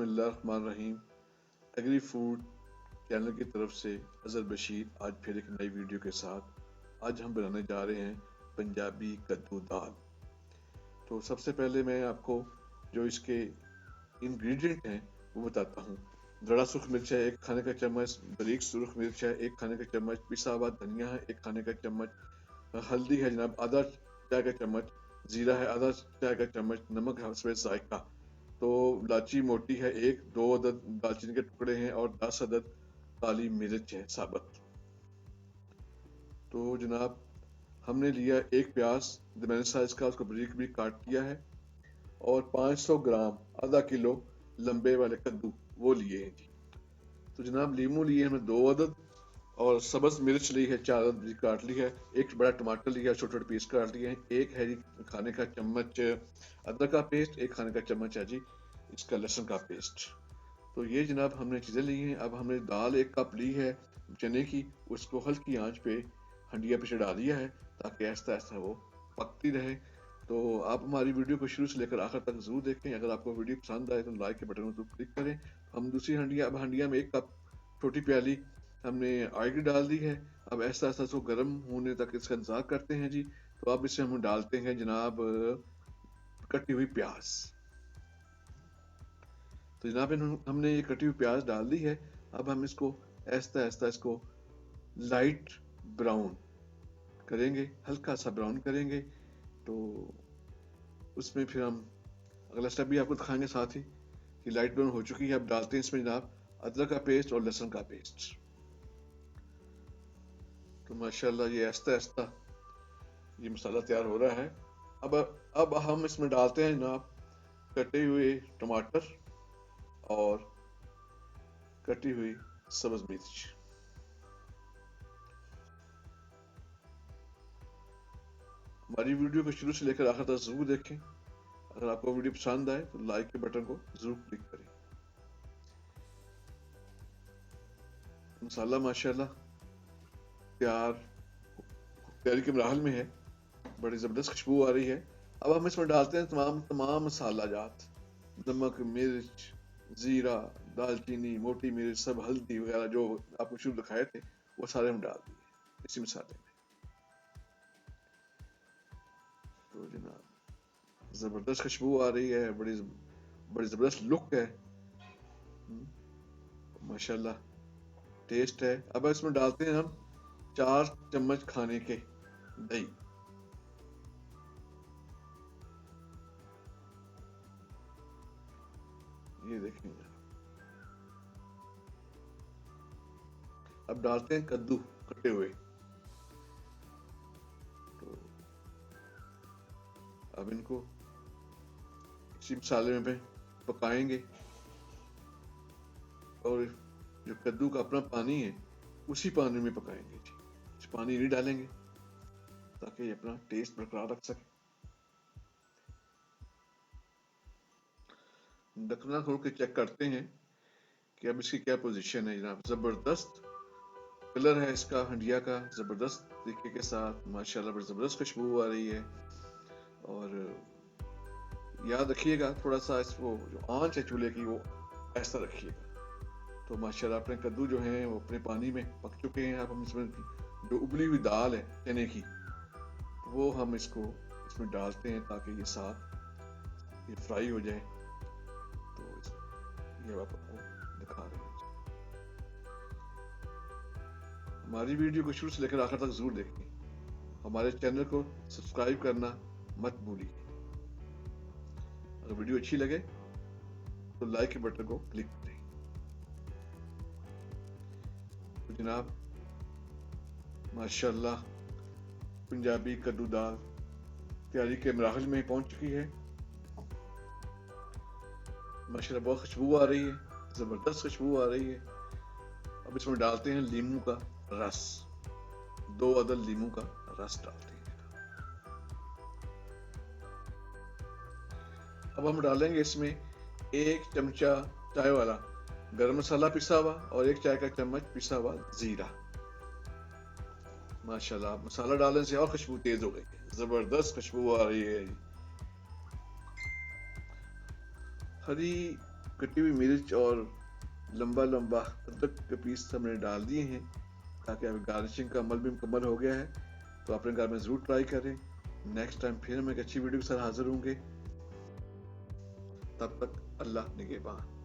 बिस्मिल्लाहिर्रहमानिर्रहीम। Agri food channel की तरफ से अजहर बशीर आज फिर एक नई वीडियो के साथ। आज हम बनाने जा रहे हैं पंजाबी कद्दू दाल। तो सबसे पहले मैं आपको जो इसके इंग्रेडिएंट हैं वो बताता हूँ। दड़ा सुर्ख मिर्च है 1 खाने का चम्मच, बारीक सुर्ख मिर्च है 1 खाने का चम्मच, पिसा हुआ धनिया है 1 खाने का चम्मच, हल्दी है जनाब आधा चाय का चम्मच, जीरा है आधा चाय का चम्मच, नमक है हस्बे जायका। तो इलायची मोटी है 2 अदद दालचीनी के टुकड़े हैं और 10 अदद काली मिर्च है साबुत। तो जनाब हमने लिया एक प्याज दरमियाने साइज का, उसको बारीक बारीक काट लिया है और 500 ग्राम आधा किलो लंबे वाले कद्दू वो लिए हैं जी। तो जनाब लीमू लिए हमने 2 अदद और सब्ज मिर्च ली है 4 अदद काट ली है। एक बड़ा टमाटर लिया छोटे छोटे पीस काट लिए हैं। एक है जी खाने का चम्मच अदरक का पेस्ट, 1 खाने का चम्मच है जी इसका लहसुन का पेस्ट। तो ये जनाब हमने चीज़ें ली हैं। अब हमने दाल 1 कप ली है चने की, उसको हल्की आंच पे हंडिया पे चढ़ा दिया है ताकि आहिस्ता आहिस्ता वो पकती रहे। तो आप हमारी वीडियो को शुरू से लेकर आखिर तक जरूर देखें। अगर आपको वीडियो पसंद आए तो लाइक के बटन को क्लिक करें। हम दूसरी हंडिया, अब हंडिया में 1 कप छोटी प्याली हमने ऑयल की डाल दी है। अब ऐसा ऐसा इसको गर्म होने तक इसका इंतजार करते हैं जी। तो अब इससे हम डालते हैं जनाब कटी हुई प्याज। तो जनाब हमने ये कटी हुई प्याज डाल दी है। अब हम इसको ऐसा ऐसा इसको लाइट ब्राउन करेंगे, हल्का सा ब्राउन करेंगे। तो उसमें फिर हम अगला स्टेप भी आपको दिखाएंगे साथ ही कि लाइट ब्राउन हो चुकी है। अब डालते हैं इसमें जनाब अदरक का पेस्ट और लहसुन का पेस्ट। तो माशाल्लाह ये आहिस्ता आहिस्ता ये मसाला तैयार हो रहा है। अब हम इसमें डालते हैं जनाब कटे हुए टमाटर और कटी हुई सब्ज मिर्च। हमारी वीडियो को शुरू से लेकर आखिर तक जरूर देखें। अगर आपको वीडियो पसंद आए तो लाइक के बटन को जरूर क्लिक करें। मसाला माशाल्लाह तैयारी के मराहल में है, बड़ी ज़बरदस्त खुशबू आ रही है। अब हम इसमें डालते हैं तमाम मसाला जात, नमक, मिर्च, जीरा, दालचीनी, मोटी मिर्च, सब हल्दी वगैरह जो आपको शुरू दिखाए थे वो सारे हम डाल दिए इसी मसाले में। तो जनाब ज़बरदस्त खुशबू आ रही है, बड़ी ज़बरदस्त लुक है माशाल्लाह, टेस्ट है। अब इसमें डालते हैं हम 4 चम्मच खाने के दही। ये देखेंगे। अब डालते हैं कद्दू कटे हुए। तो अब इनको इसी मसाले में पकाएंगे और जो कद्दू का अपना पानी है उसी पानी में पकाएंगे जी। पानी नहीं डालेंगे ताकि ये अपना टेस्ट बरकरार रख सके। ढकना खोल के चेक करते हैं कि अब इसकी क्या पोजीशन है जनाब। जबरदस्त कलर है इसका हंडिया का, जबरदस्त तरीके के साथ माशाल्लाह बड़ी जबरदस्त खुशबू आ रही है। और याद रखिएगा थोड़ा सा इसको जो आंच है चूल्हे की वो ऐसा रखिएगा। तो माशाल्लाह अपने कद्दू जो हैं वो अपने पानी में पक चुके हैं। अब हम इसमें जो उबली हुई दाल है चने की वो हम इसमें डालते हैं ताकि ये साथ ये फ्राई हो जाए। तो ये आपको दिखा रहे हैं। हमारी वीडियो को शुरू से लेकर आखिर तक जरूर देखें। हमारे चैनल को सब्सक्राइब करना मत भूलिए। अगर वीडियो अच्छी लगे तो लाइक के बटन को क्लिक करें। तो जनाब माशाल्लाह पंजाबी कद्दू दाल तैयारी के मराहल में पहुंच चुकी है। माशाल्लाह बहुत खुशबू आ रही है, जबरदस्त खुशबू आ रही है। अब इसमें डालते हैं लीमू का रस, 2 अदद लीमू का रस डालते हैं। अब हम डालेंगे इसमें 1 चमचा चाय वाला गरम मसाला पिसा हुआ और 1 चाय का चम्मच पिसा हुआ जीरा। माशाल्लाह मसाला डालने से और खुशबू तेज हो गई है, जबरदस्त खुशबू आ रही है। हरी कटी हुई मिर्च और लंबा लंबा अदरक के पीस हमने डाल दिए हैं, ताकि अब गार्निशिंग का अमल भी मुकम्मल हो गया है। तो अपने घर में ज़रूर ट्राई करें। नेक्स्ट टाइम फिर हम एक अच्छी वीडियो के साथ हाजिर होंगे। तब तक अल्लाह निगहबान।